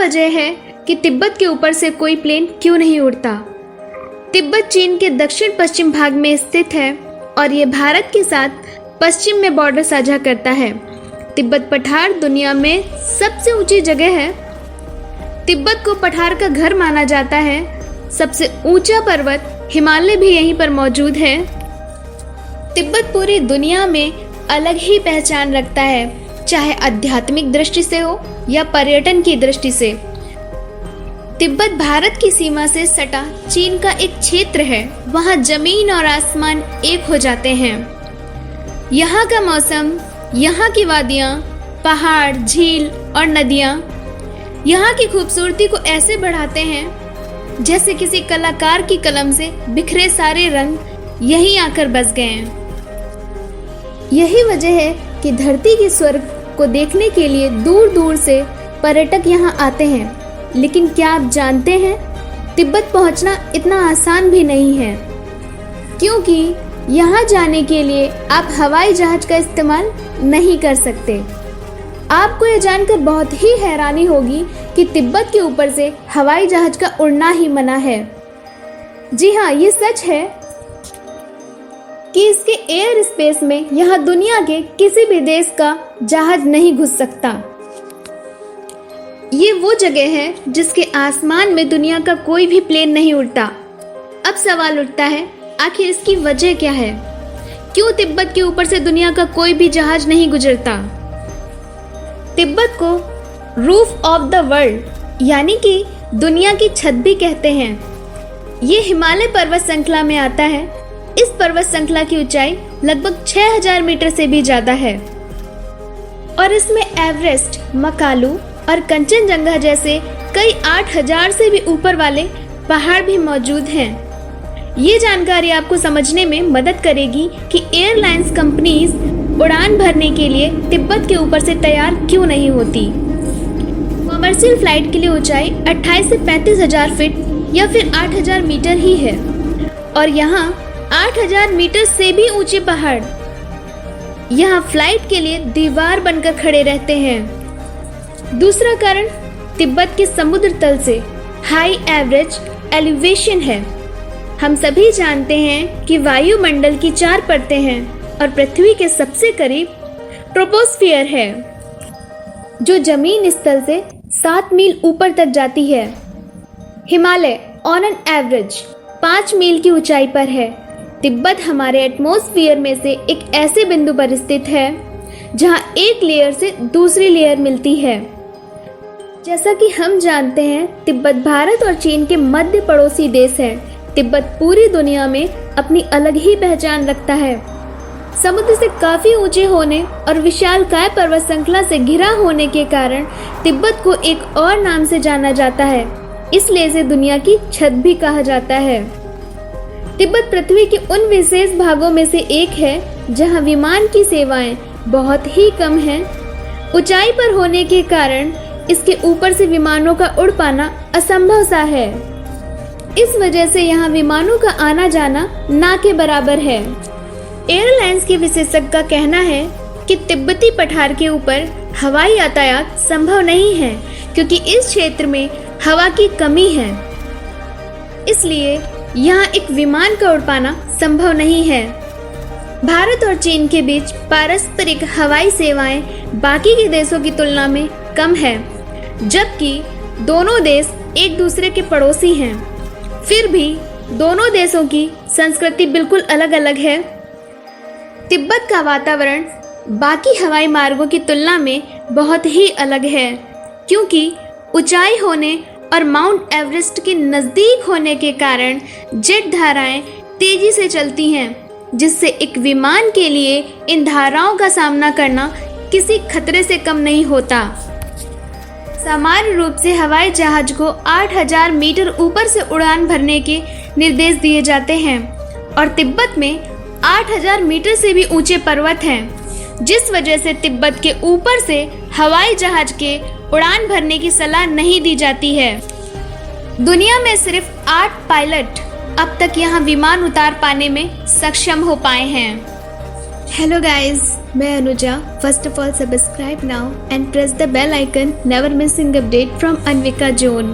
वजह है कि तिब्बत के ऊपर से कोई प्लेन क्यों नहीं उड़ता। तिब्बत चीन के दक्षिण पश्चिम भाग में स्थित है और ये भारत के साथ पश्चिम में बॉर्डर साझा करता है। तिब्बत पठार दुनिया में सबसे ऊंची जगह है। तिब्बत को पठार का घर माना जाता है। सबसे ऊंचा पर्वत हिमालय भी यहीं पर मौजूद है। तिब्बत पूरी दुनिया में अलग ही पहचान रखता है, चाहे आध्यात्मिक दृष्टि से हो या पर्यटन की दृष्टि से। तिब्बत भारत की सीमा से सटा चीन का एक क्षेत्र है। वहाँ जमीन और आसमान एक हो जाते हैं। यहाँ का मौसम, यहाँ की वादियाँ, पहाड़, झील और नदियाँ यहाँ की खूबसूरती को ऐसे बढ़ाते हैं जैसे किसी कलाकार की कलम से बिखरे सारे रंग यहीं आकर बस गए हैं। यही वजह है कि धरती के स्वर्ग को देखने के लिए दूर दूर से पर्यटक यहाँ आते हैं। लेकिन क्या आप जानते हैं, तिब्बत पहुँचना इतना आसान भी नहीं है, क्योंकि यहाँ जाने के लिए आप हवाई जहाज का इस्तेमाल नहीं कर सकते। आपको यह जानकर बहुत ही हैरानी होगी कि तिब्बत के ऊपर से हवाई जहाज का उड़ना ही मना है। जी हाँ, ये सच है कि इसके एयर स्पेस में यहाँ दुनिया के किसी भी देश का जहाज नहीं घुस सकता। ये वो जगह है जिसके आसमान में दुनिया का कोई भी प्लेन नहीं उड़ता। अब सवाल उठता है, आखिर इसकी वजह क्या है? क्यों तिब्बत के ऊपर से दुनिया का कोई भी जहाज नहीं गुजरता? तिब्बत को रूफ ऑफ द वर्ल्ड यानी कि दुनिया की छत भी कहते हैं। ये हिमालय पर्वत श्रृंखला में आता है। इस पर्वत श्रृंखला की ऊंचाई लगभग 6000 मीटर से भी ज्यादा है और इसमें एवरेस्ट, मकालू और कंचनजंगा जैसे कई 8000 से भी ऊपर वाले पहाड़ भी मौजूद हैं। ये जानकारी आपको समझने में मदद करेगी कि एयरलाइंस कंपनीज उड़ान भरने के लिए तिब्बत के ऊपर से तैयार क्यों नहीं होती। कमर्शियल फ्लाइट के लिए ऊंचाई 28 से 35,000 फीट या फिर 8000 मीटर ही है और यहाँ 8000 मीटर से भी ऊंचे पहाड़ यहाँ फ्लाइट के लिए दीवार बनकर खड़े रहते हैं। दूसरा कारण तिब्बत के समुद्र तल से हाई एवरेज एलिवेशन है। हम सभी जानते हैं कि वायुमंडल की 4 परतें हैं और पृथ्वी के सबसे करीब ट्रोपोस्फियर है, जो जमीन स्थल से 7 मील ऊपर तक जाती है। हिमालय ऑन एन एवरेज 5 मील की ऊंचाई पर है। तिब्बत हमारे एटमॉस्फेयर में से एक ऐसे बिंदु पर स्थित है जहां एक लेयर से दूसरी लेयर मिलती है। जैसा कि हम जानते हैं, तिब्बत भारत और चीन के मध्य पड़ोसी देश है। तिब्बत पूरी दुनिया में अपनी अलग ही पहचान रखता है। समुद्र से काफी ऊंचे होने और विशालकाय पर्वत श्रृंखला से घिरा होने के कारण तिब्बत को एक और नाम से जाना जाता है, इसलिए इसे दुनिया की छत भी कहा जाता है। तिब्बत पृथ्वी के उन विशेष भागों में से एक है जहां विमान की सेवाएं बहुत ही कम हैं। ऊंचाई पर होने के कारण इसके ऊपर से विमानों का उड़ पाना असंभव सा है। इस वजह से यहाँ विमानों का आना जाना ना के बराबर है। एयरलाइंस के विशेषज्ञ का कहना है कि तिब्बती पठार के ऊपर हवाई यातायात संभव नहीं है, क्योंकि इस क्षेत्र में हवा की कमी है। इसलिए यहाँ एक विमान का उड़ पाना संभव नहीं है। भारत और चीन के बीच पारस्परिक हवाई सेवाएं बाकी के देशों की तुलना में कम है, जबकि दोनों देश एक दूसरे के पड़ोसी हैं। फिर भी दोनों देशों की संस्कृति बिल्कुल अलग अलग है। तिब्बत का वातावरण बाकी हवाई मार्गों की तुलना में बहुत ही अलग है, क्योंकि ऊंचाई होने और माउंट एवरेस्ट के नज़दीक होने के कारण जेट धाराएं तेजी से चलती हैं, जिससे एक विमान के लिए इन धाराओं का सामना करना किसी खतरे से कम नहीं होता। सामान्य रूप से हवाई जहाज को 8000 मीटर ऊपर से उड़ान भरने के निर्देश दिए जाते हैं और तिब्बत में 8000 मीटर से भी ऊंचे पर्वत हैं, जिस वजह से तिब्बत के ऊपर से हवाई जहाज के उड़ान भरने की सलाह नहीं दी जाती है। दुनिया में सिर्फ 8 पायलट अब तक यहाँ विमान उतार पाने में सक्षम हो पाए हैं। Hello guys, मैं Anuja. First of all, subscribe now and press the bell icon. Never missing update from Anvika Zone.